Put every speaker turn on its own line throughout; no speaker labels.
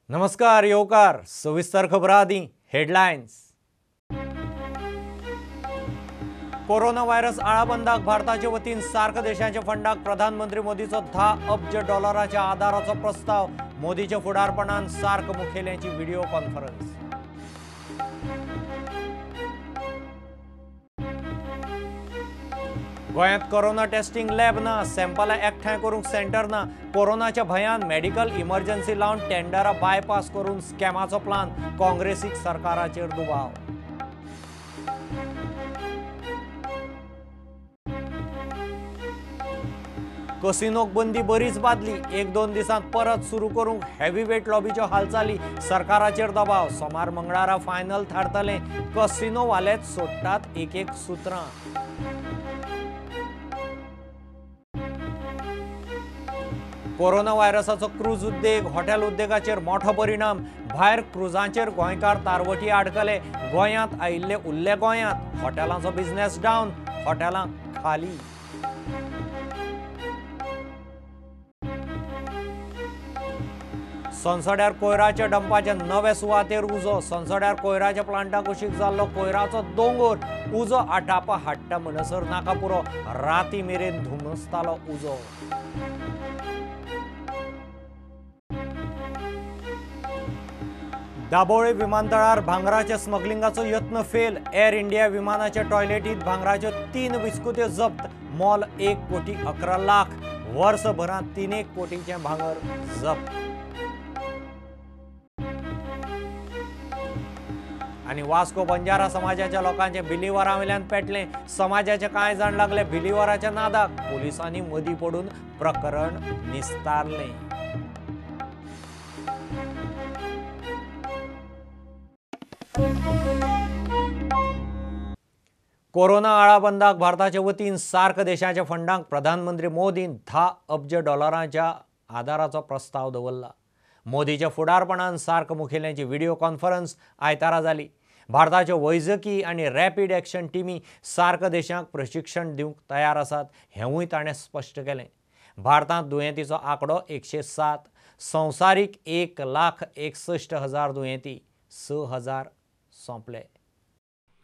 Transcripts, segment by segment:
नमस्कार येवकार सविस्तर खबरां आदी हेडलायन्स। कोरोना व्हायरस आळाबंदाक भारताच्या वतीन सार्क देशांच्या फंडाक प्रधानमंत्री मोदीचो 10 अब्ज डॉलराच्या आदाराचो प्रस्ताव। मोदीच्या फुडारपणान सार्क मुखेल्यांची व्हिडिओ कॉन्फरन्स। गोंयांत कोरोना टेस्टिंग लॅब ना, सॅम्पलां एकठांय करूंक सेंटर ना। कोरोनाच्या भयान मेडिकल इमर्जन्सी लावन टेंडरां बायपास करून स्कॅमाचो प्लान। काँग्रेसीक सरकाराचेर दुबाव। कसिनोक बंदी बरीच बादली। 1-2 दिसांत परत सुरू करूंक हेवीवेट लॉबीच्यो हालचाली। सरकाराचेर दबाव। सोमार मंगळारा फायनल थारतले। कसिनो वालेच सोडटात एक सुत्रां। कोरोना व्हायरसाचो क्रूज उद्देग, हॉटेल उद्देगाचेर मोठो परिणाम। भायर क्रुजांचेर गोंयकार तारवटी आडकले। गोंयांत आयिल्ले उरले गोंयांत। हॉटेलांचो बिझनेस डावन, हॉटेलां खाली। संसड्यार कोयराच्या डंपाच्या नवे सुवातेर उजो। संसड्यार कोयराच्या प्लांटा कुशीक जाल्लो कोयराचो दोंगर। उजो आटाप हाडटा म्हणसर नाका पुरो। राती मेरेन धुमसतालो उजो। दाबोळे विमानतळार भांगराच्या स्मगलिंगाचो यत्न फेल। एअर इंडिया विमानाच्या टॉयलेटींत भांगराच्यो 3 बिस्कुत्यो जप्त। मोल 1,11,00,000। वर्सभरांत 3 कोटींचें भांगर जप्त। आनी वास्को बंजारा समाजाच्या लोकांचे बिलीवरांवयल्यान पेटले। समाजाचे कांय जाण लागले बिलीवराच्या नादाक। पुलिसांनी मदीं पडून प्रकरण निस्तारलें। कोरोना आळाबंदाक भारताच्या वतीन सार्क देशांच्या फंडाक प्रधानमंत्री मोदीन 10 अब्ज डॉलरांच्या आदाराचो प्रस्ताव दवरला। मोदीच्या फुडारपणान सार्क मुखेल्यांची व्हिडिओ कॉन्फरन्स आयतारा जाली। भारताच्यो वैजकी आनी रॅपीड एक्शन टिमी सार्क देशांक प्रशिक्षण दिवंक तयार आसात हेंवूय ताणें स्पश्ट केलें। भारतांत दुयेंतींचो आंकडो 107। संवसारीक 1,61,000 दुयेंती। 6,000 सोंपले।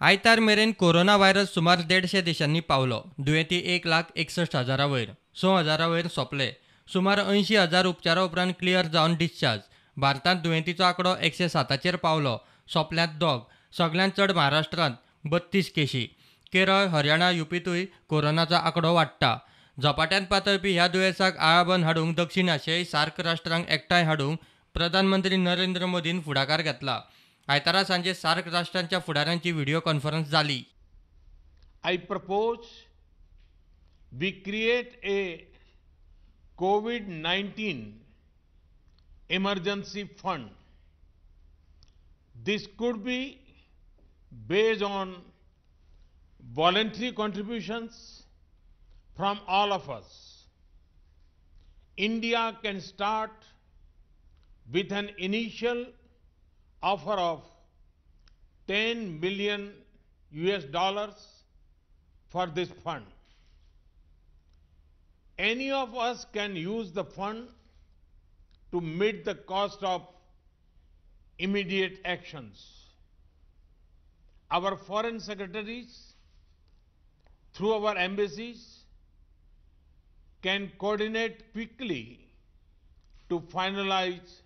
आयतार मेरेन कोरोना व्हायरस सुमार 150 देशांनी पावलो। दुयेंती 1,61,000 वयर। 6,000 वयर सोंपले। सुमार 80,000 उपचारा उपरांत क्लियर जावन डिस्चार्ज। भारतांत दुयेंतीचो आंकडो 107चेर पावलो। सोंपल्यांत 2। सगळ्यांत चड महाराष्ट्रांत 32 केशी। केरळ, हरियाणा, युपीतूय कोरोनाचो आंकडो वाडटा। झपाट्यान पातळपी ह्या दुयेंसाक आळाबंद हाडूंक दक्षिण आशियाई सार्क राष्ट्रांक एकठांय हाडूंक प्रधानमंत्री नरेंद्र मोदीन फुडाकार घेतला। आयतारा सांजे सार्क राष्ट्रांच्या फुडाऱ्यांची व्हिडिओ कॉन्फरन्स जाली।
I propose we create a COVID-19 emergency fund. This could be based on voluntary contributions from all of us. India can start with an initial offer of $10 million for this fund. Any of us can use the fund to meet the cost of immediate actions. Our foreign secretaries, through our embassies, can coordinate quickly to finalize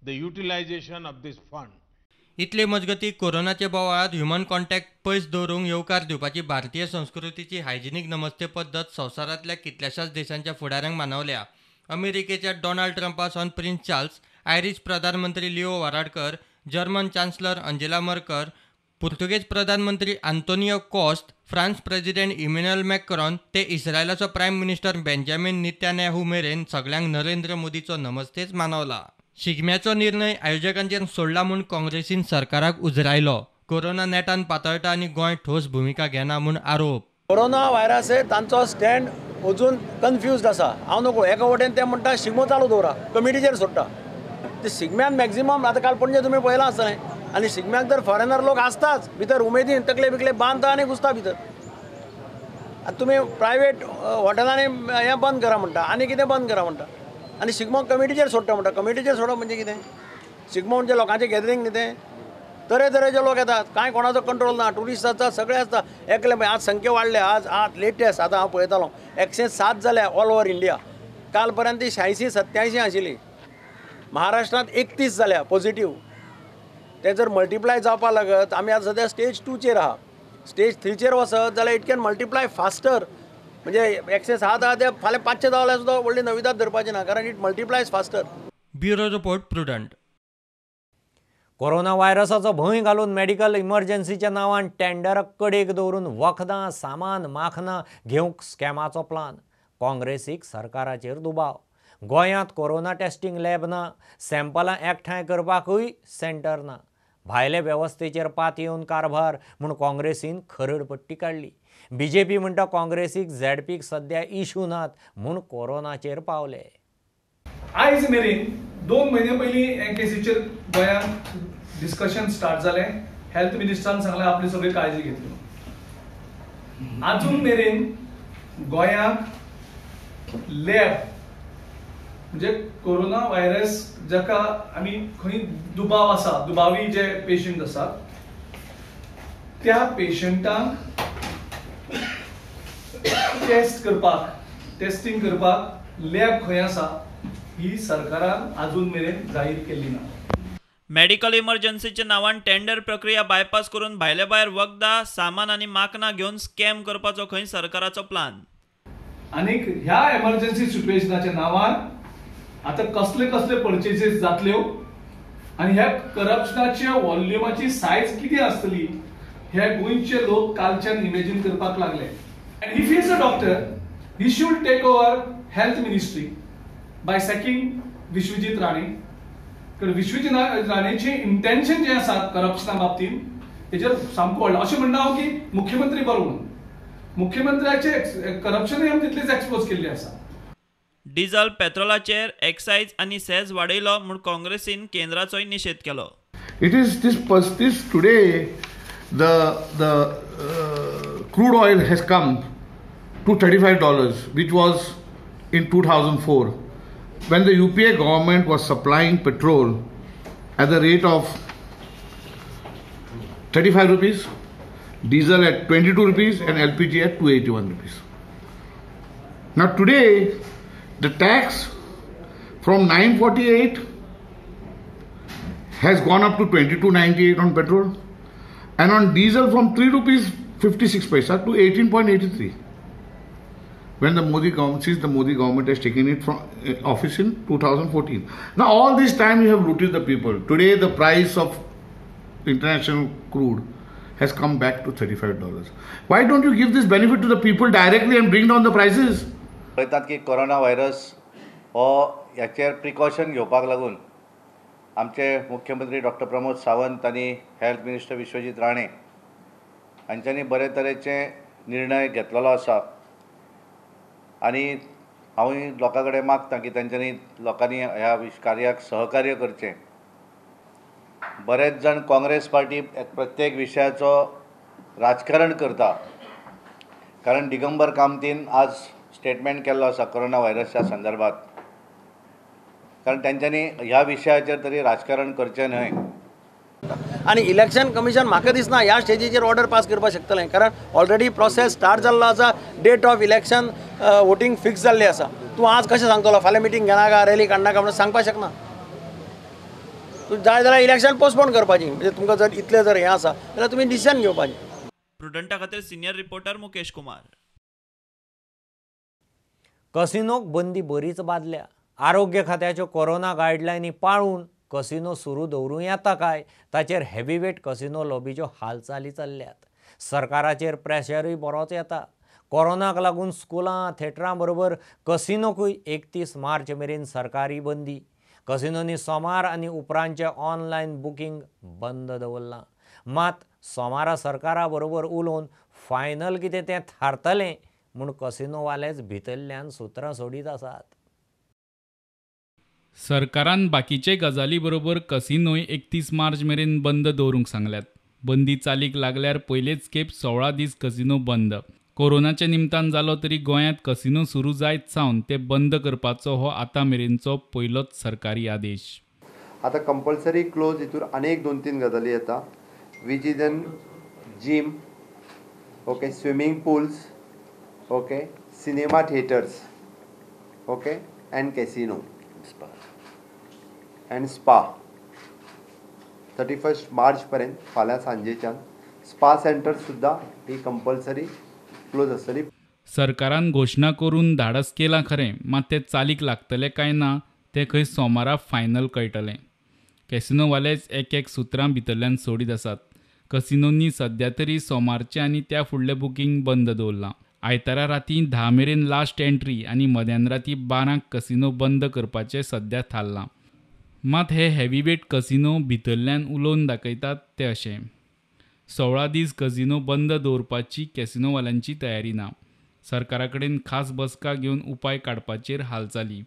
the utilization of this fund.
इतले मजगती कोरोनाचे बोवाळांत human contact पयस दवरूंक येवकार दिवपाची भारतीय संस्कृतीची हायजिनीक नमस्ते पद्दत संवसारांतल्या कितल्याशाच देशांच्या फुडाऱ्यांक मानवल्या। अमेरिकेच्या डोनाल्ड ट्रंपासावन प्रिन्स चार्ल्स, आयरिश प्रधानमंत्री Leo Varadkar, German chancellor Angela Merkel, Portuguese प्रधानमंत्री Antonio Costa, France president Emmanuel Macron ते इस्रायलाचो प्रायम मिनिस्टर बेंजामिन नेतन्याहू मेरेन सगळ्यांक नरेंद्र मोदीचो नमस्तेच मानवला। शिगम्याचो निर्णय आयोजकांचेर सोडला म्हूण काँग्रेसीन सरकाराक उजरायलो। कोरोना नेटान पातळटा आनी गोंय ठोस भुमिका घेना म्हूण आरोप।
कोरोना व्हायरस तांचो स्टँड अजून कन्फ्युज्ड आसा। हांव नको एका वटेन ते म्हणटा शिगमो चालू दवरा, कमिटीचेर सोडटा। ते शिगम्यान मॅक्झिमम आतां काल पणजे तुमी पळयलां आसतलें। आनी शिगम्याक तर फॉरेनर लोक आसताच भितर, उमेदीन तकले बिकले बांदता आनी घुसता भितर। आतां तुमी प्रायवेट हॉटेलांनी हें बंद करा म्हणटा, आनी कितें बंद करा म्हणटा। आनी शिगमो कमिटीचेर सोडटा म्हणटा। कमिटीचेर सोडप म्हणजे कितें? शिगमो म्हणजे लोकांचें गॅदरींग न्ही तें, तरेतरेचे लोक येतात, कांय कोणाचो कंट्रोल ना, ट्युरिस्ट आसता, सगळे आसता, एकले आज संख्या वाडले, आज लेटेस्ट आतां हांव पळयतालो 107 जाल्या ऑल ओव्हर इंडिया. काल पर्यंत ती 86-87 आशिल्ली. महाराष्ट्रांत 31 जाल्या पॉझिटिव्ह. ते जर मल्टिप्लाय जावपा लागत, आमी आतां सद्या स्टेज 2चेर आहा. स्टेज 3चेर वसत जाल्यार इट कॅन मल्टिप्लाय फास्टर. म्हणजे 107 आहा ते फाल्यां 500 जाल्यार सुद्दां व्हडली नविदाद धरपाची ना, कारण it multiplies faster.
Bureau report Prudent.
Corona व्हायरसाचो भंय घालून मेडिकल इमर्जन्सीच्या नांवान टेंडराक कडेक दवरून वखदां, सामान, माखनां घेवंक स्कॅमाचो प्लान. काँग्रेसीक सरकाराचेर दुबाव. गोंयांत कोरोना टेस्टिंग लॅब ना, सॅम्पलां एकठांय करपाकूय सेंटर ना. भायले वेवस्थेचेर पात येवन कारभार म्हूण काँग्रेसीन खरडपट्टी काडली. बीजेपी म्हणटा काँग्रेसीक झॅडपीक सध्या इशू नात म्हूण कोरोनाचेर पावले.
आयज मेरेन 2 म्हयने पयलीं हे केसीचेर गोंयांत डिस्कशन स्टार्ट जालें. हेल्थ मिनिस्टरान सांगलें आपली सगळी काळजी घेतली. आजून मेरेन गोंयांत लॅब म्हणजे कोरोना व्हायरस जाका आमी खंय दुबाव आसा, दुबावी जे पेशंट आसात त्या पेशंटांक टेस्टिंग करपाक लॅब खंय आसा ही सरकारान आजून मेरेन जाहीर केल्ली ना.
मेडिकल इमर्जन्सीच्या नांवान टेंडर प्रक्रिया बायपास करून भायले भायर वखदां, सामान आनी माखनां घेवन स्कॅम करपाचो खंय सरकाराचो प्लान.
आनीक ह्या एमर्जन्सी सिच्युएशनाच्या नांवान आतां कसले कसले पर्चेसीस जातल्यो आनी ह्या करप्शनाच्या वॉल्युमाची सायज किती आसतली हे गोंयचे लोक कालच्यान इमेजिन करपाक लागले. And if he is a doctor he should take over health ministry by sacking Vishwajit Rane. कारण विश्वजीत राणेचे इंटेन्शन जे आसा करप्शना बाबतींत तेजेर सामको व्हडलो. अशें म्हणना हांव की मुख्यमंत्री बरो म्हणून, मुख्यमंत्र्याचे करप्शनूय आमी तितलेच एक्सपोज केल्ले आसा.
डिझल, पेट्रोलाचेर एक्सायज आनी सेस वाडयलो म्हूण काँग्रेसीन केंद्राचोय निशेध केलो.
It is this today the crude oil has come to $35, which was in 2004 when the UPA government was supplying petrol at the rate of 35 rupees, diesel at 22 rupees and LPG at 281 rupees. Now today the tax from 948 has gone up to 22.98 on petrol, and on diesel from 3 rupees 56 paisa to 18.83. When the Modi government has taken it from office in 2014. Now all this time you have looted the people. Today the price of international crude has come back to $35. Why don't you give this benefit to the people directly and bring down the prices?
पळयतात की corona virus हो ह्याचेर precaution घेवपाक लागून आमचे मुख्यमंत्री doctor Pramod Sawant आनी health minister Vishwajeet Rane हांच्यांनी बरे तरेचे निर्णय घेतलेलो आसा. आनी हांवूय लोकां कडेन मागतां की तेंच्यांनी लोकांनी ह्या कार्याक सहकार्य करचें. बरेच जण काँग्रेस पार्टी प्रत्येक विशयाचो राजकारण करता, कारण दिगंबर कामतीन आज स्टेटमेंट केल्लो आसा कोरोना व्हायरसच्या संदर्भात, कारण तेंच्यांनी ह्या विशयाचेर तरी राजकारण करचें न्हय.
आणि इलेक्शन कमिशन म्हाका दिसना ह्या स्टेजीचेर ऑर्डर पास करपाक शकतलें, कारण ऑलरेडी प्रोसेस स्टार्ट जाल्लो आसा. Date of election voting fix जाल्ली आसा. तूं आज कशें सांगतलो फाल्यां मिटींग घेना काय रॅली काडना काय म्हणून सांगपाक शकना. तूं जाय जाल्यार इलेक्शन पोस्टपोन करपाची. म्हणजे तुमकां जर इतलें जर हें आसा जाल्यार तुमी डिसिजन घेवपाचें.
प्रुडंटा खातीर सिनियर रिपोर्टर मुकेश कुमार.
कसिनोक बंदी बरीच बादल्या. आरोग्य खात्याच्यो कोरोना गायडलायनी पाळून कसिनो सुरू दवरूं येता काय ताचेर हेवीवेट कसिनो लॉबीच्यो हालचाली चल्ल्यात. सरकाराचेर प्रेशरूय बरोच येता. कोरोनाक लागून स्कुलां, थिएटरां बरोबर कसिनोकूय 31 मार्च मेरेन सरकारी बंदी. कसिनोनी सोमार आनी उपरांतचें ऑनलायन बुकींग बंद दवरलां. मात सोमारा सरकारा बरोबर उलोवन फायनल कितें तें थारतलें म्हूण कसिनोवालेच भितरल्यान सुत्रां सोडीत आसात.
सरकारान बाकीचे गजाली बरोबर कसिनोय 31 मार्च मेरेन बंद दवरूंक सांगल्यात. बंदी चालीक लागल्यार पयलेच खेप 16 दीस कसिनो बंद. कोरोनाच्या निमतान जालो तरी गोंयांत कसिनो सुरू जायत सावन ते बंद करपाचो हो आतां मेरेनचो पयलोच सरकारी आदेश.
आता कंपल्सरी क्लोज हितूर अनेक 2-3 गजाली येता, which is an gym, okay, swimming pools, okay, cinema theatres, okay, and casino and spa 31 March पर्यंत फाल्यां सांजेच्यान स्पा सेंटर सुद्दां ही कंपल्सरी क्लोज आसतली.
सरकारान घोशणा करून धाडस केलां खरें, मात तें चालीक लागतलें काय ना तें खंय सोमारा फायनल कळटलें. कॅसिनोवालेच एक सुत्रां भितरल्यान सोडीत आसात. कसिनोंनी सध्या तरी सोमारचें आनी त्या फुडलें बुकींग बंद दवरलां. आयतारा रातीं 10 मेरेन लास्ट एंट्री आनी मध्यान रातीं 12 कसिनो बंद करपाचें सध्या थारलां. मात हे हेवीवेट कसिनो भितरल्यान उलोवन दाखयतात ते अशें. 16 दीस कसिनो बंद दवरपाची कॅसिनोवाल्यांची तयारी ना. सरकारा कडेन खास बसका घेवन उपाय काडपाचेर हालचाली.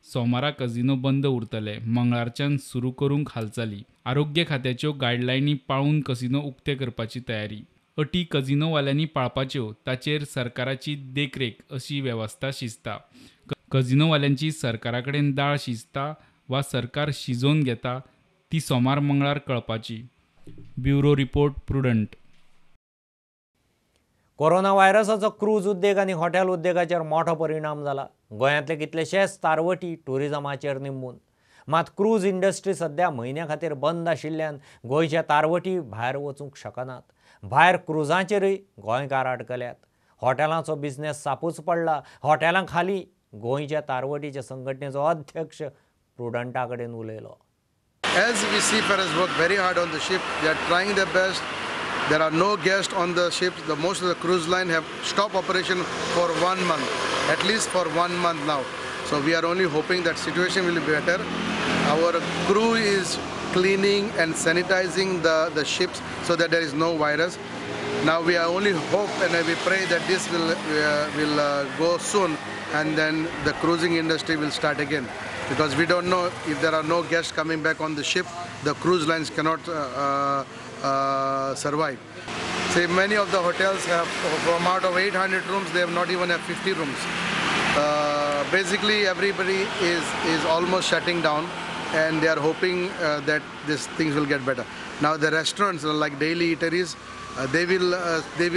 सोमारा कसिनो बंद उरतले, मंगळारच्यान सुरू करूंक हालचाली. आरोग्य खात्याच्यो गायडलायनी पाळून कसिनो उक्ते करपाची तयारी. अटी कसिनोवाल्यांनी पाळपाच्यो ताचेर सरकाराची देखरेख अशी वेवस्था शिजता. कसिनोवाल्यांची सरकारा कडेन दाळ शिजता वा सरकार शिजोवन घेता ती सोमार मंगळार कळपाची. Bureau report, Prudent.
कोरोना व्हायरसाचो क्रूज उद्देग आनी हॉटेल उद्देगाचेर मोठो परिणाम जाला. गोंयांतले कितलेशेच तारवटी टुरिजमाचेर निंबून. मात क्रूज इंडस्ट्री सध्या म्हयन्या खातीर बंद आशिल्ल्यान गोंयच्या तारवटी भायर वचूंक शकनात. भायर क्रुजांचेरय गोंयकार अडकल्यात. हॉटेलांचो बिझनेस सापूच पडला. हॉटेलां खाली गोंयच्या तारवटीचे संघटनेचो अध्यक्ष प्रुडंटा कडेन उलयलो.
As we see, has worked very hard on the ship. They are trying their best. There are no guests on the ship. Most of the cruise line have stopped operation for 1 month, at least for 1 month now. So we are only hoping that situation will be better. Our crew is cleaning and sanitizing the ships so that there is no virus. Now we are only hope and we pray that this will go soon, and then the cruising industry will start again. Because we don't know if there are no guests coming back on the ship, the cruise lines cannot survive. See, many of the hotels have, from out of 800 rooms, they have not even have 50 rooms. Basically, everybody is almost shutting down, and they are hoping that these things will get better. Now, the restaurants like daily eateries, they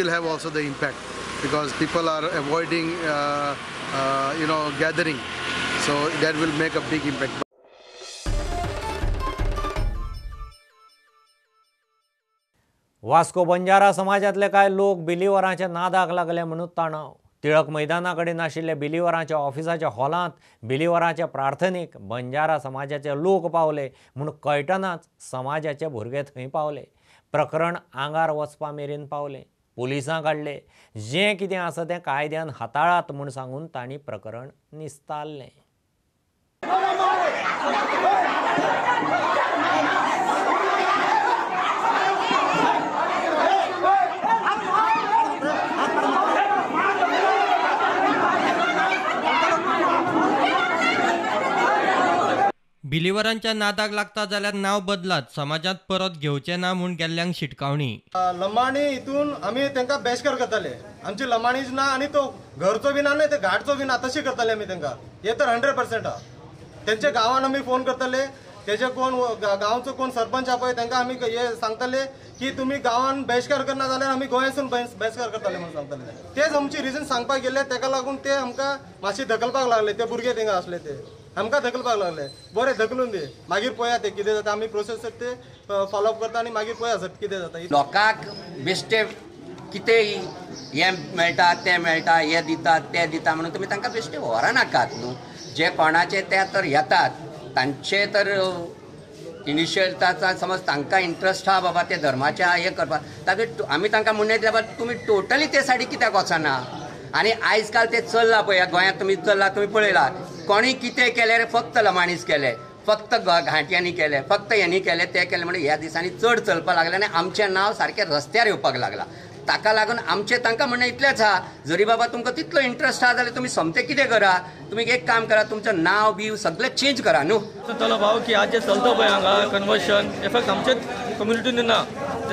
will have also the impact because people are avoiding, gathering. So that will make a big impact.
Vasco Banjara समाजातले कांय लोक बिलीवरांच्या नादाक लागले म्हणून तणाव. टिळक मैदाना कडेन आशिल्ल्या बिलीवरांच्या ऑफिसाच्या हॉलांत बिलीवरांच्या प्रार्थनेक बंजारा समाजाचे लोक पावले म्हूण कळटनाच समाजाचे भुरगे थंय पावले. प्रकरण आंगार वचपा मेरेन पावले. पुलिसांक हाडले. जें कितें आसा तें कायद्यान हाताळात म्हूण सांगून तांणी प्रकरण निस्तारलें.
बिलिवरांच्या नादाक लागता जाल्यार नाव बदलात, समाजात परत घेवचे ना म्हूण गेल्ल्यांक शिटकावणी.
लमाणी हितून आमी तांकां बेशकार करताले. आमची लमाणीच ना आनी तो घरचो बी ना ते घाटचो बी ना, तशी करताले आमी तांकां. हे तर 100% हा. तेंच्या गांवान आमी फोन करताले. तेजे कोण गांवचो कोण सरपंच आहा पळय तांकां आमी हे सांगताले की तुमी गांवान बेशकार करना जाल्यार आमी गोंयांसून बेशकार करताले म्हणून सांगताले. तेच आमची रिजन सांगपाक गेले. तेका लागून ते आमकां मातशी धकलपाक लागले. ते भुरगे थिंगा आसले ते आमकां धकलपाक लागले. बरें धकलून दे, मागीर पळया ते कितें जाता. आमी प्रोसेस ते फॉलोअप करता आनी मागीर पळया कितें जाता.
लोकांक बेश्टे कितेंय हें मेळटा तें मेळटा, हें दितात तें दिता म्हणून तुमी तांकां बेश्टे व्हरा नाकात न्हू. जे कोणाचे ते तर येतात तांचे तर इनिशियल ताचा समज तांकां इंट्रस्ट आहा बाबा ते धर्माचे हें करपाक, ताका आमी तांकां म्हणून बाबा तुमी टोटली ते सायडी कित्याक वचना. आनी आयज काल ते चल्ला पळय गोंयांत तुमी चल्ला तुमी पळयला कोणी कितें केलें फक्त लमाणीच केलें, फक्त घांट्यांनी केलें, फक्त हेंनी केलें तें केलें म्हणून ह्या दिसांनी चड चलपाक लागलें आनी आमचें नांव सारकें रस्त्यार येवपाक लागलां. ताका लागून आमचें तांकां म्हणणें इतलेंच आहा, जरी बाबा तुमकां तितलो इंट्रस्ट आहा जाल्यार तुमी सोमतें कितें करा, तुमी एक काम करा, तुमचें नांव बीव सगळें चेंज करा न्हू.
चलो भाव की आज जे चलता पळय हांगा कन्वर्शन हे फक्त आमचेच कम्युनिटीन ना,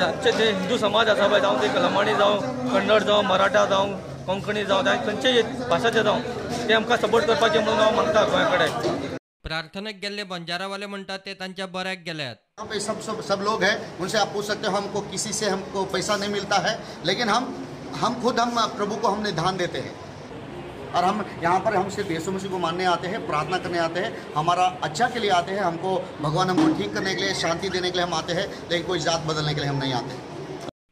आमचे जे हिंदू समाज आसा पळय जावं ते लमाणी जावं कन्नड जावं मराठा जावं कोंकणी जावं खंयचेय भाशाचे जावं ते आमकां सपोर्ट करपाचें म्हणून हांव मागता गोंया कडेन.
प्रार्थनेक गेल्ले बंजारावाले म्हणतात ते तांच्या बऱ्याक गेल्यात.
यहाँ पे सब लोग हैं, उनसे आप पूछ सकते हो. हमको किसी से हमको पैसा नहीं मिलता है, लेकिन हम खुद प्रभु को हमने ध्यान देते हैं और हम यहाँ पर हम सिर्फ यीशु मसीह को मानने आते हैं, प्रार्थना करने आते हैं, हमारा अच्छा के लिए आते हैं. हमको भगवान हमको ठीक करने के लिए, शांति देने के लिए हम आते हैं, लेकिन कोई जात बदलने के लिए हम नहीं आते.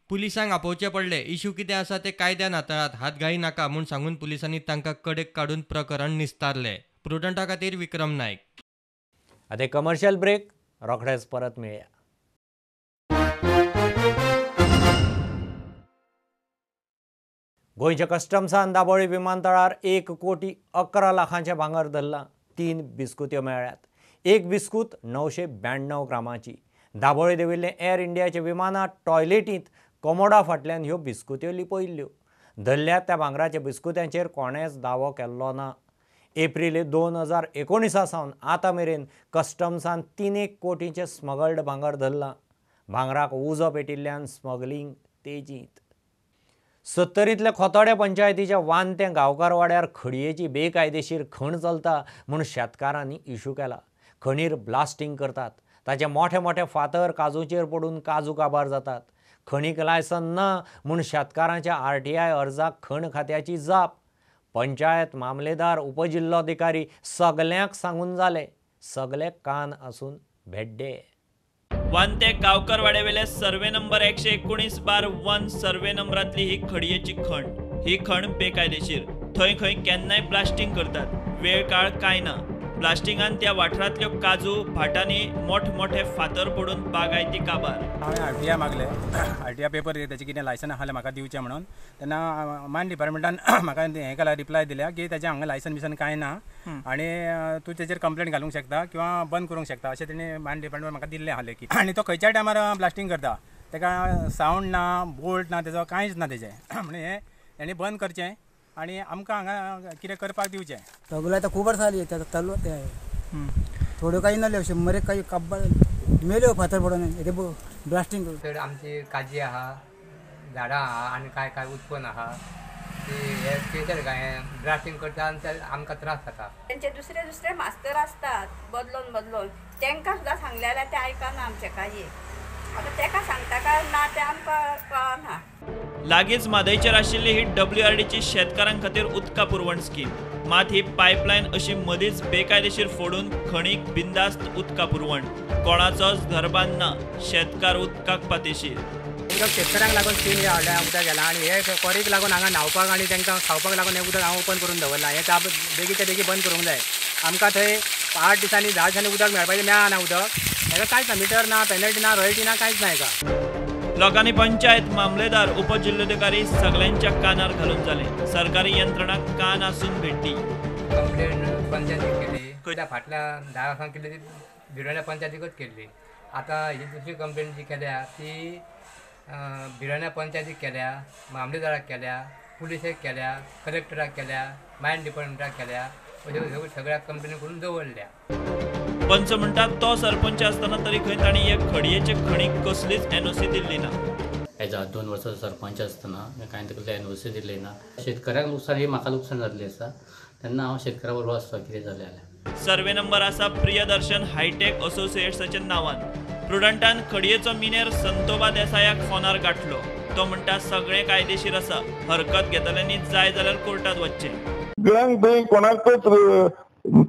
पुलिसांक आपोवचे पडले. इशू कितें आसा ते कायद्यान हाताळात, हातघाई नाका म्हूण सांगून पुलिसांनी तांकां कडेक काडून प्रकरण निस्तारले. प्रुडंटा खातीर विक्रम नायक.
आता एक कमर्शियल ब्रेक, रोखडेच परत मिळूया. गोंयच्या कस्टम्सान दाबोळी विमानतळार 1,11,00,000 भांगर धरला. 3 बिस्कुत्यो मेळ्ळ्यात. एक बिस्कूत 992 ग्रामाची. दाबोळी देविल्ले एअर इंडियाच्या विमानात टॉयलेटींत कोमोडा फाटल्यान ह्यो बिस्कुत्यो लिपयल्ल्यो. धरल्यात त्या भांगराच्या बिस्कुत्यांचेर कोणेच दावो केल्लो ना. एप्रिल 2019 सावन आतां मेरेन कस्टम्सान 3 कोटींचे स्मगल्ड भांगर धरलां. भांगराक उजो पेटिल्ल्यान स्मगलिंग तेजीत. 70तल्या खोतोड्या पंचायतीच्या वानते गांवकार वाड्यार खडयेची बेकायदेशीर खण चलता म्हूण शेतकारांनी इशू केला. खणीर ब्लास्टिंग करतात. ताचे मोठे मोठे फातर काजूचेर पडून काजू काबार जातात. खणीक लायसन ना म्हूण शेतकारांच्या RTI अर्जाक खण खात्याची जाप. पंचायत मामलेदार उपजिल्लोधिकारी सगल्यांक सांगून जाले. सगळे कान आसून भेड्डे.
वानते गांवकार वाड्यावेले सर्वे नंबर 119/1 सर्वे नंबरांतली ही खडयेची खण. ही खण बेकायदेशीर. थंय खंय केन्नाय ब्लास्टिंग करतात. वेळ काळ कांय ना. ब्लास्टिंगान त्या वाठारांतल्यो काजू भाटांनी मोठमोठे फातर पडून बागायती काबार.
हांवें RTI मागले. RTI पेपर तेचे कितें लायसन आसलें म्हाका दिवचें म्हणून. तेन्ना मायन डिपार्टमेंटान म्हाका हें केला, रिप्लाय दिल्या की तेजें हांगा लायसन बिसन कांय ना आनी तूं तेजेर कंप्लेंट घालूंक शकता किंवा बंद करूंक शकता अशें तेणी मायन डिपार्टमेंट म्हाका दिल्लें आहा लेखी. आनी तो खंयच्याय टायमार ब्लास्टिंग करता. तेका सावंड ना, बोल्ट ना, तेजो कांयच ना तेजें. म्हणून हें तेणी बंद करचें आनी आमकां हांगा कितें करपाक दिवचें.
सगळं आता खूप वर्ष झाली चालू ते थोडं काही नाही 100 काही कब्बा मेल्यो फातर पडून ते ब्लास्टिंग
तर आमची काजी आहा, झाडां आहा आनी काय काय उत्पन्न आहा ती हे स्पेशल काय ब्लास्टिंग करता आनी आमकां त्रास जाता.
त्यांचे दुसरे मास्तर असतात बदलून तांकां सुद्दां सांगले जाल्यार ते आयकना आमचे काही. आता ताका सांगता काय ना ते आमकां कळना.
लागींच मादयचेर आशिल्ली ही WRDची शेतकारां खातीर उदका पुरवण स्कीम. मात ही पायपलायन अशी मदींच बेकायदेशीर फोडून खणीक बिंदास्त उदका पुरवण. कोणाचोच घरबांद ना. शेतकार उदकाक पातेशीर.
शेतकऱ्यांक लागून स्कीम हे हाडल्या उदक गेला आनी हे कोरीक लागून हांगा न्हावपाक आनी तांकां खावपाक लागून हे उदक हांव ओपन करून दवरला. हे ताप बेगीच्या बेगी बंद करूंक जाय. आमकां थंय 8 दिसांनी 10 दिसांनी उदक मेळपाचें मेळना उदक. हेका कांयच ना, मिटर ना, पेनल्टी ना, रॉयल्टी ना, कांयच ना हेका.
लोकांनी पंचायत मामलेदार उपजिल्लोधिकारी सगळ्यांच्या कानार घालून जाले. सरकारी यंत्रणाक कान आसून भेटली.
कंप्लेंट पंचायतीक केली. खंय फाटल्या 10 वर्सां केली ती बिरोण्या पंचायतीकच केल्ली. आतां ही दुसरी कंप्लेंट जी केल्या ती बिरोण्या पंचायतीक केल्या, मामलेदाराक केल्या, पुलिसेक केल्या, कलेक्टराक केल्या, मायन डिपार्टमेंटाक केल्या. अशें सगळ्या कंप्लेनी करून दवरल्या.
पंच म्हणटात तो सरपंच आसतना तरी खंय तांणी हे खडयेचे खणीक कसलीच NOC दिल्ली ना.
हेजा 2 वर्सां सरपंच आसतना कांय तकले NOC दिल्ली ना. शेतकऱ्यांक लुकसाण ही म्हाका लुकसाण जाल्ली आसा. तेन्ना हांव शेतकऱ्या बरोबर आसता कितें जालें जाल्यार.
सर्वे नंबर आसा प्रियदर्शन हायटेक असोसिएट्साच्या नांवान. प्रुडंटान खडयेचो मिनेर संतोबा देसायाक फोनार गाठलो. तो म्हणटा सगळें कायदेशीर आसा. हरकत घेतल्यांनी जाय जाल्यार कोर्टात वचचें.
कोणाकच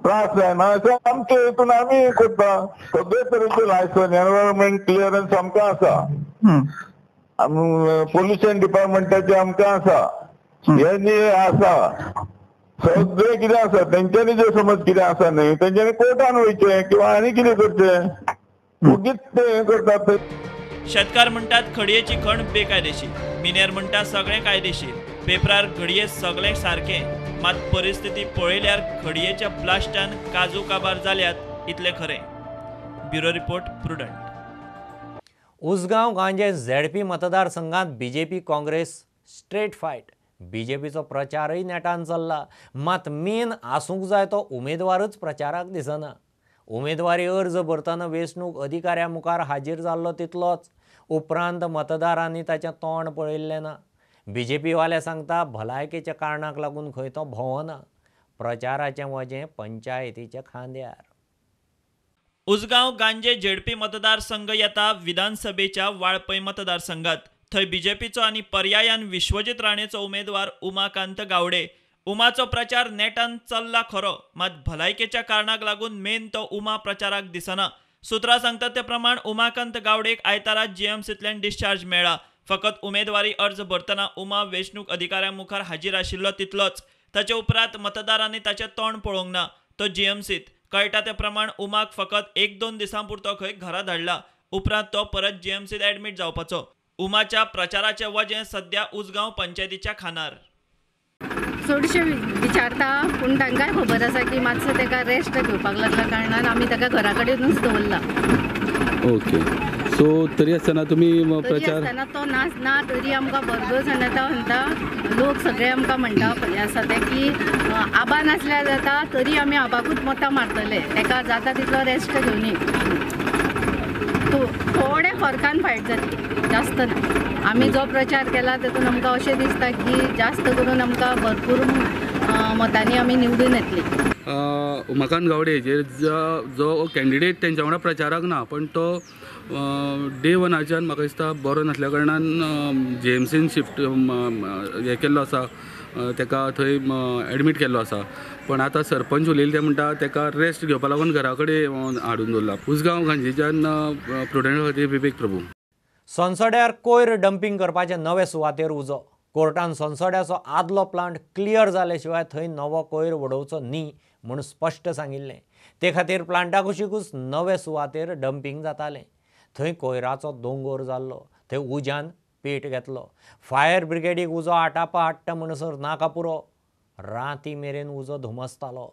त्रास जायना अशें आमचे हितून आमी करता. सगळे तरेचे लायसन एनवायरमेंट क्लियरन्स आमकां आसा. पोल्युशन डिपार्टमेंटाचे आमकां आसा. हे न्ही आसा सगळे कितें आसा. तेंच्यांनी जर समज कितें आसा न्ही तेंच्यांनी कोर्टान वयचें किंवा आनी कितें करचें. उगीच ते हें करतात.
शेतकार म्हणटात खडयेची खण बेकायदेशीर. मिनेर म्हणटा सगळें कायदेशीर. पेपरार घडये सगळें सारकें. मात परिस्थिती पळयल्यार खडयेच्या ब्लास्टान काजू काबार जाल्यात इतलें खरें. Bureau report prudent.
उसगांव गांजे ZP मतदारसंघात BJP काँग्रेस स्ट्रेट फायट. BJPचो प्रचारय नेटान चल्ला. मात मेन आसूंक जाय तो उमेदवारच प्रचाराक दिसना. उमेदवारी अर्ज भरतना वेंचणूक अधिकाऱ्या मुखार हाजीर जाल्लो तितलोच. उपरांत मतदारांनी ताचें तोंड पळयल्लें ना. BJP वाले सांगता भलायकेच्या कारणाक लागून खंय तो भोंवना. प्रचाराचें वजें पंचायतीच्या खांद्यार.
उसगांव गांजे जेडपी मतदारसंघ येता विधानसभेच्या वाळपय मतदारसंघात. थंय बीजेपीचो आनी पर्यायान विश्वजीत राणेचो उमेदवार उमाकांत गावडे. उमाचो प्रचार नेटान चल्ला खरो, मात भलायकेच्या कारणाक लागून मेन तो उमा प्रचाराक दिसना. सुत्रां सांगतात ते प्रमाण उमाकांत गावडेक आयतारा जीएमसींतल्यान डिस्चार्ज मेळ्ळा. फकत उमेदवारी अर्ज भरतना उमा वेंचणूक अधिकाऱ्यां मुखार हाजीर आशिल्लो तितलोच. ताचे उपरांत मतदारांनी ताचें तोंड पळोवंक ना. तो जीएमसींत. कळटा ते प्रमाण उमाक फकत 1-2 दिसां पुरतो खंय घरा धाडला. उपरांत तो परत जीएमसींत एडमीट जावपाचो. उमाच्या प्रचाराचें वजें सध्या उसगांव पंचायतीच्या खानार.
चडशे विचारता पूण तांकांय खबर आसा की मातसो ताका रेस्ट घेवपाक लागल्या कारणान आमी ताका घरा कडेनूच दवरला.
ओके, सो तरी आसतना तुमी प्रचार
आसतना तो ना तरी आमकां भरपूर जाण येता म्हणटा. लोक सगळे आमकां म्हणटा पळय आसा ते की आबा नासल्यार जाता तरी आमी आबाकूच मतां मारतले, ताका जाता तितलो रेस्ट घेवनी. थोडे फरकान फायट जातली, जास्त ना. आमी जो प्रचार केला तातूंत आमकां अशें दिसता की जास्त करून आमकां भरपूर मतांनी आमी निवडून येतली.
उमाकांत गावडे जो कॅन्डिडेट तेंच्या वांगडा प्रचाराक ना, पण तो डे वनाच्यान म्हाका दिसता बरो नासल्या कारणान जीएमसीन शिफ्ट हें केल्लो आसा, ताका थंय एडमीट केल्लो आसा. पण आतां सरपंच उलयले ते म्हणटा ताका रेस्ट घेवपा लागून घरा कडेन हाडून दवरला. उसगांव गांजीच्यान प्रुडंट खातीर विवेक प्रभू.
संसड्यार कोयर डंपिंग करपाचे नवे सुवातेर उजो. कोर्टान संसड्याचो आदलो प्लांट क्लियर जाले शिवाय थंय नवो कोयर वडोवचो न्ही म्हूण स्पश्ट सांगिल्लें. ते खातीर प्लांटा कुशीकूच नवे सुवातेर डंपिंग जातालें. थंय कोयराचो दोंगर जाल्लो. थंय उज्यान पेट घेतलो. फायर ब्रिगेडीक उजो आटापा हाडटा म्हणसर नाका पुरो. राती मेरेन उजो धुमसतालो.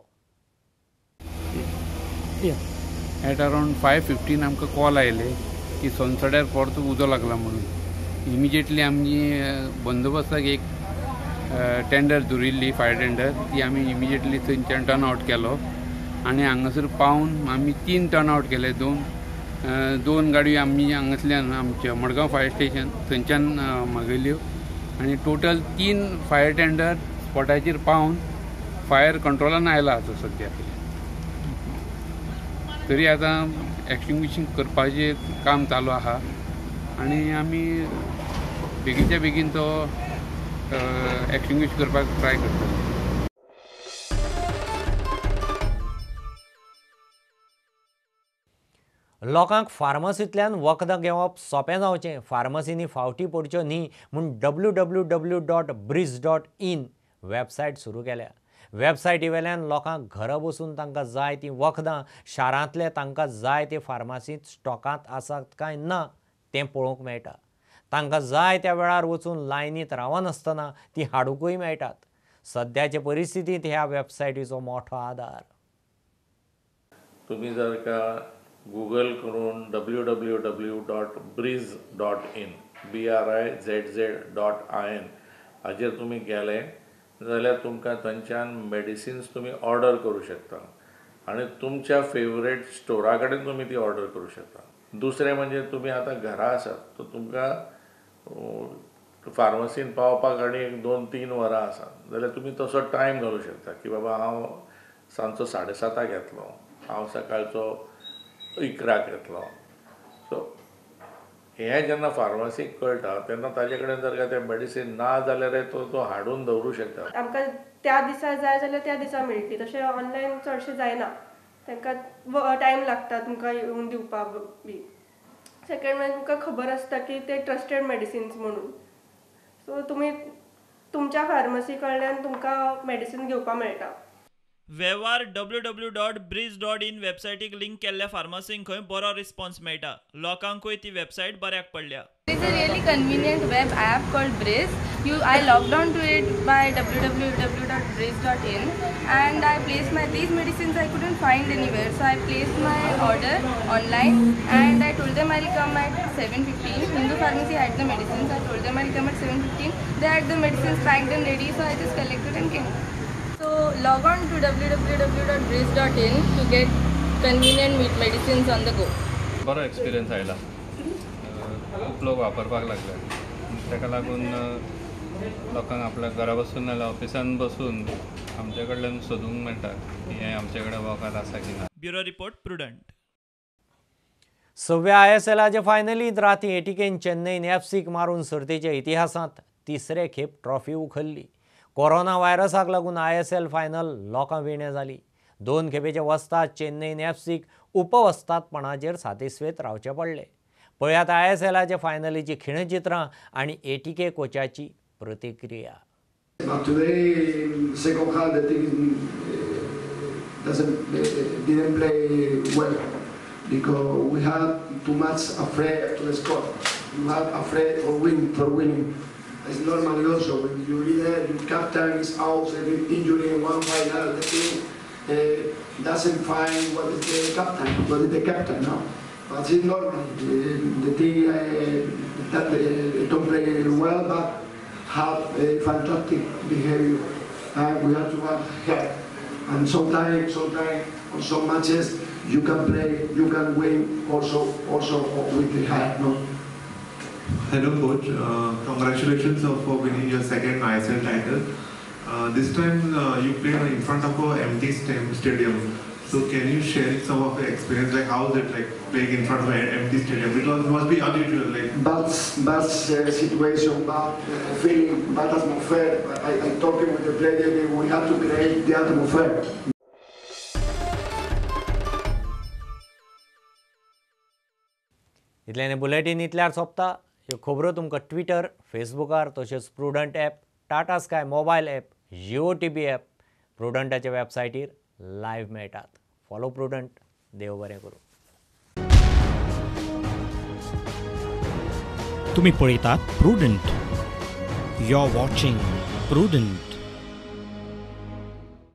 एट अराउंड 5:15 आमकां कॉल आयले की संसड्यार परत उजो लागला म्हणून. इमिजिएटली आमची बंदोबस्ताक एक टेंडर दवरिल्ली, फायर टेंडर, ती आमी इमिजिएटली थंयच्यान टर्न आवट केलो आनी हांगासर पावून आमी 3 टर्न आवट केले. दोन गाडयो आमी हांगासल्यान आमचे मडगांव फायर स्टेशन थंयच्यान मागयल्यो आनी टोटल 3 फायर टेंडर स्पॉटाचेर पावून फायर कंट्रोलान आयला आसा सद्या. तरी आतां एक्सटिंग्विशींग करपाचें काम चालू आहा आनी आमी बेगीनच्या बेगीन तो एक्सटिंग्विश करपाक ट्राय करता.
लोकांक फार्मसींतल्यान वखदां घेवप सोंपें जावचें, फार्मसींनी फावटी पडच्यो न्ही म्हूण www.briz.in वेबसायट सुरू केल्या. वेबसायटी वेल्यान लोकांक घरा बसून तांकां जाय तीं वखदां शारांतले तांकां जाय ते फार्मासींत स्टॉकांत आसात काय ना तें पळोवंक मेळटा. तांकां जाय त्या वेळार वचून लायनीत रावनासतना ती हाडूंकूय मेळटात. सद्याचे परिस्थितींत ह्या वेबसायटीचो मोठो आदार.
तुम्ही जर का गूगल करून www.briz.in BRIZZ.in हाजेर तुम्ही गेले जाल्यार तुमकां थंयच्यान मेडिसिन्स तुम्ही ऑर्डर करू शकता आणि तुमच्या फेवरेट स्टोरा कडेन तुम्ही ती ऑर्डर करू शकता. दुसरें म्हणजे तुम्ही आता घरा आसात तर तुमकां फार्मसीन पावपाक आनी 2-3 वरां आसात जाल्यार तुमी तसो टायम घालूं शकता की बाबा हांव सांजचो 7:30 येतलो, हांव सकाळचो 11 येतलो. सो हें जेन्ना फार्मसीक कळटा तेन्ना ताजे कडेन जर का तें मेडिसीन ना जाल्यार तो हाडून दवरूं शकता.
आमकां त्या दिसा जाय जाल्यार त्या दिसा मेळटली. तशें ऑनलायन चडशें जायना, तांकां टायम लागता तुमकां येवन दिवपाक बी. सेकंड म्हणजे तुमकां खबर आसता की ते ट्रस्टेड मेडिसिन्स म्हणून. सो तुमी तुमच्या फार्मसी कडल्यान तुमकां मेडिसीन घेवपाक मेळटा.
वेव्हार www.briz.in वेबसायटीक लिंक केल्ल्या फार्मसींक खंय बरो रिस्पॉन्स मेळटा. लोकांकूय ती वेबसायट बऱ्याक पडल्या.
It's a really convenient web app called Briz. I logged on to it by www.briz.in and I placed these medicines I couldn't find anywhere. So I placed my order online and I told them I'll come at 7:15. Hindu Pharmacy had the medicines. I told them I'll come at 7:15. They had the medicines packed and ready, so I just collected and came. So log on to www.briz.in to get convenient medicines on the go.
बरो experience आयला. खूप लोक वापरपाक लागले. ताका लागून लोकांक आपल्या घरा बसून नाल्यार ऑफिसान बसून आमचे कडल्यान सोदूंक मेळटा की हें आमचे कडेन वखद आसा की ना.
Bureau report prudent.
6व्या ISLचे फायनलीत राती एटीकेन चेन्नईन FCक मारून सर्तीच्या इतिहासात तिसरे खेप ट्रॉफी उखल्ली. कोरोना व्हायरसाक लागून ISL फायनल लोकां विणे जाली. 2 खेपेचे वस्ताद चेन्नईन FCक उपवस्तादपणाचेर सातिस्वेत रावचे पडले. पळयात ISLचे फायनलीची खिणचित्रां आणि ATK कोचाची प्रतिक्रिया.
Today, second half, the team didn't play well because we had too much afraid to score. You have afraid for winning. It's normally also when you leader, your captain is out, injury in one final, the team doesn't find what is the captain now. But it's normal. The team that don't play well, but have a fantastic behavior. We have to have help. And sometimes on some matches you can play, you can win also with the help. No?
Hello coach, congratulations for winning your second ISL title. This time you played in front of an empty stadium. So can you share some of your experience, like how is it like playing in front of an empty stadium? Because it must be unusual. Like
bad situation, bad feeling, bad atmosphere. I talking with the player, we have to create the atmosphere.
इतल्याने bulletin इतल्यार सोंपता. ह्यो खबरो तुमकां Twitter, फेसबुकार तशेंच Prudent app, Tata Sky mobile app, Jio TV app, प्रुडंटाच्या वेबसायटीर लायव्ह मेळटात. Follow Prudent. देव बरें करूं.
तुम्ही पळयतात प्रुडंट. You are watching prudent.